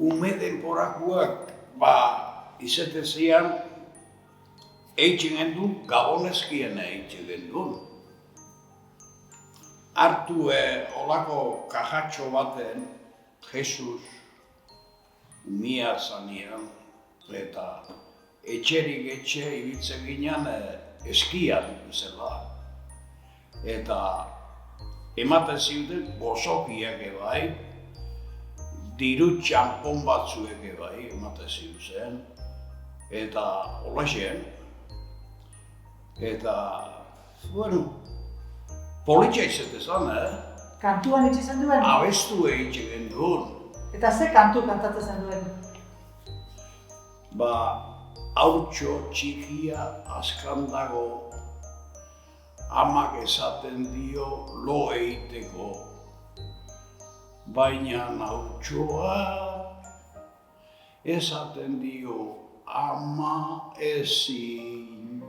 ume denporakoak, izatezian, eitzen gendun, gabonezkien eitzen gendun. Hartu olako kajatxo baten, Jesus, umia zanean, eta etxerik etxe ibiltzen ginen eskian zela. Eta ematen ziuten gozokiak ebai, diru txampon batzuek ebai ematen ziuten. Eta holaxen. Eta, bueno, politxa izetezan, Kantuan itxizan duen? Abestu egitxe gendun. Eta ze kantu kantatzen zen duen? Hautxo txikia askan dago, amak esaten dio lo eiteko. Baina hautxoa esaten dio ama ezin.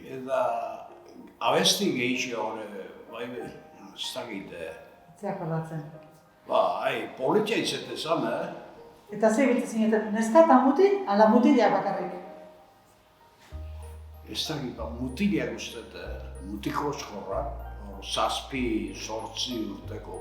Eta abesti gehitxe hori, ez dakite. Zeak hordatzen. Politxa izetezan, Eta ze ibiltzen zineten, neska eta mutil, ala mutila bakarrik? Ez dakit, mutilak ustete, mutiko eskorrak, 7-8 urteko.